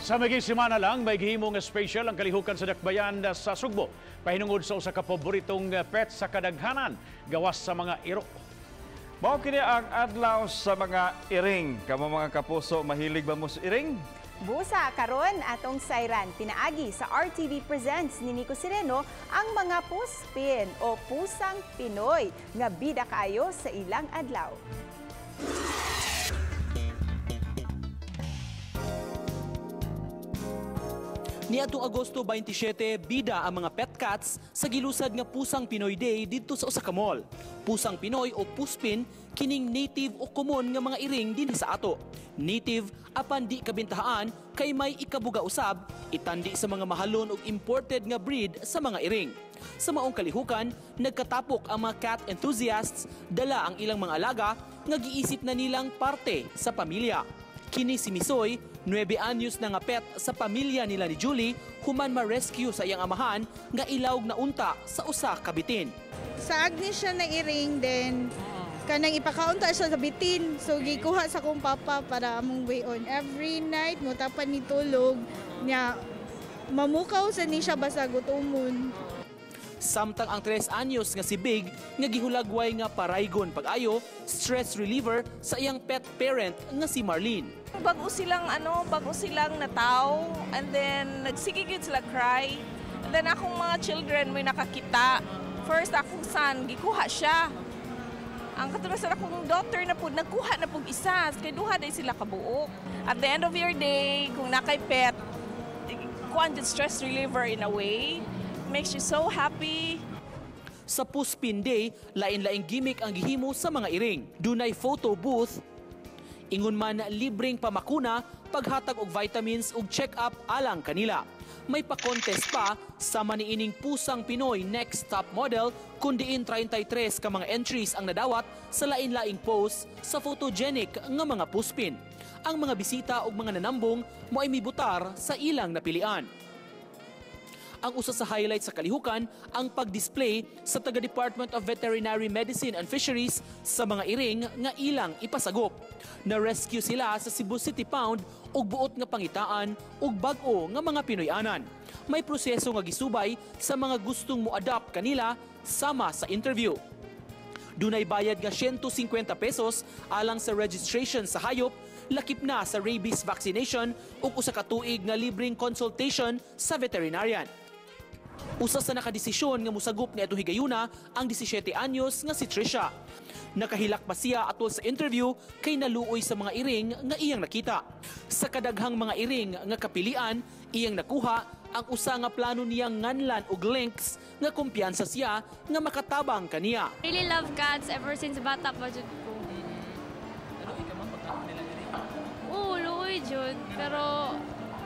Sa maging semana lang, may gihimong special ang kalihukan sa Dakbayan sa Sugbo. Pahinungod sa usa ka paboritong pet sa kadaghanan, gawas sa mga iro. Mao kini ang adlaw sa mga iring. Kamo mga kapuso, mahilig ba mo sa iring? Busa karon atong sayran pinaagi sa RTV Presents ni Nico Sireno ang mga puspin o pusang Pinoy nga bida kaayo sa ilang adlaw. Niadtong Agosto 27, bida ang mga pet cats sa gilusad nga Pusang Pinoy Day didto sa usa ka mall. Pusang Pinoy o puspin kining native o common nga mga iring dinhi sa ato. Native apan di kabintahaan kay may ikabuga usab itandi sa mga mahalon ug imported nga breed sa mga iring. Sa maong kalihukan, nagkatapok ang mga cat enthusiasts dala ang ilang mga alaga nga giisip na nilang parte sa pamilya. Kini si Misoy, 9 anyos na nga pet sa pamilya nila ni Julie, human ma-rescue sa iyang amahan nga ilawg na unta sa usa ka bitin. Sa agni siya na iring din, kanang ipakaunta siya sa bitin. So gikuha sa kong papa para among way on. Every night mo tapan ni tulog niya mamukaw sa ni siya basa gutumon. Samtang ang 3 anyos nga si Big nga gihulagway nga paraygon pag-ayo, stress reliever sa iyang pet parent nga si Marlene. Bago silang nataw, and then nagsigigid sila cry. And then akong mga children may nakakita. First akong son, gikuha siya. Ang katulad sa akong daughter na po, nagkuha na po isa. Kaya duha na sila kabuok. At the end of your day, kung nakay pet, kuan stress reliever in a way. Makes you so happy. Sa Puspin Day, lain-laing gimmick ang gihimo sa mga iring. Dunay photo booth, ingon man libreng pamakuna, paghatag og vitamins ug check-up alang kanila. May pa-contest pa sama niining Pusang Pinoy Next Top Model kundiin 33 ka mga entries ang nadawat sa lain-laing post sa photogenic nga mga puspin. Ang mga bisita ug mga nanambong moay mibutar sa ilang napilian. Ang usa sa highlight sa kalihukan ang pag-display sa taga-Department of Veterinary Medicine and Fisheries sa mga iring nga ilang ipasagop. Na-rescue sila sa Cebu City Pound ug buot nga pangitaan ug bag-o nga mga Pinoyanan. May proseso nga gisubay sa mga gustong mo-adopt kanila sama sa interview. Dunay bayad nga 150 pesos alang sa registration sa hayop, lakip na sa rabies vaccination ug usa ka tuig nga libreng consultation sa veterinarian. Usa sa nakadesisyon nga musagop ni atong higayuna ang 17 anyos nga si Trisha. Nakahilak pa siya atol sa interview kay naluoy sa mga iring nga iyang nakita. Sa kadaghang mga iring nga kapilian, iyang nakuha ang usa nga plano niyang nganlan og links nga kumpiyansa siya nga makatabang kaniya. Really love cats ever since bata pa jud ko. Oo, luoy jud, pero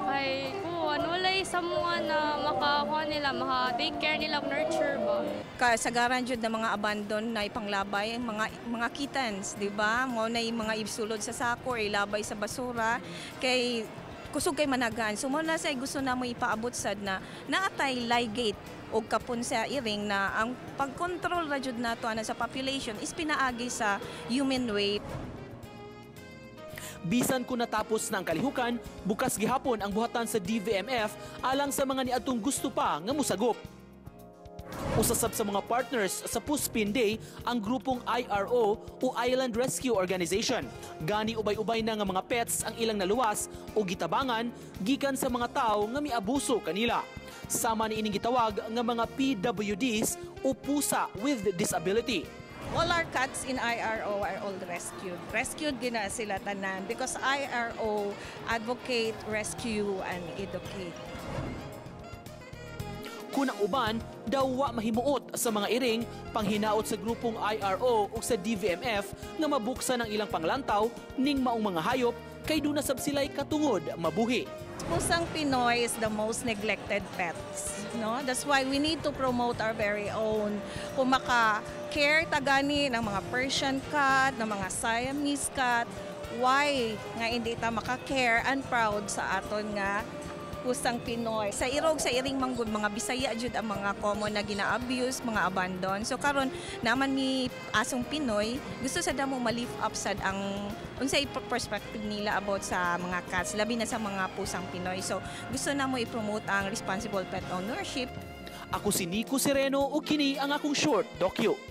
ay kuan walay samuan na makakuha nila, maka-take care nila, nurture ba. Kasagaran jud na mga abandon na ipanglabay mga kittens, di ba? Mo na mga ibsulod sa sako, ilabay sa basura kay kusog kay managan. So mo na say gusto na mo ipaabot sad na naatay ligate og kapon sa iring na ang pagkontrol ra jud nato ana sa population is pinaagi sa human weight. Bisan kung natapos na ang kalihukan, bukas gihapon ang buhatan sa DVMF alang sa mga niadtong gusto pa nga musagop. Usasab sa mga partners sa Puspin Day ang grupong IRO o Island Rescue Organization. Gani ubay-ubay na nga mga pets ang ilang naluwas o gitabangan gikan sa mga tao nga miabuso kanila. Sama ni ining gitawag nga mga PWDs o pusa with disability. All our cats in IRO are all rescued. Rescued gina sila tanan because IRO advocate, rescue, and educate. Kunang uban, daw wa mahimuot sa mga iring panghinaot sa grupong IRO o sa DVMF nga mabuksan ang ilang panglantaw ning maong mga hayop kay duna sab sila'y katungod mabuhi. Pusang Pinoy is the most neglected pets. No? That's why we need to promote our very own. Kung maka-care tagani ng mga Persian cat, ng mga Siamese cat, why nga hindi ta maka-care and proud sa aton nga pusang Pinoy. Sa irog sa iring manggod mga Bisaya jud ang mga common na gina-abuse, mga abandon. So karon naman mi asong Pinoy, gusto sa damo ma-lift up sad ang unsay perspective nila about sa mga cats, labi na sa mga pusang Pinoy. So gusto na mo i-promote ang responsible pet ownership. Ako si Nico Sereno ug kini ang akong short docu.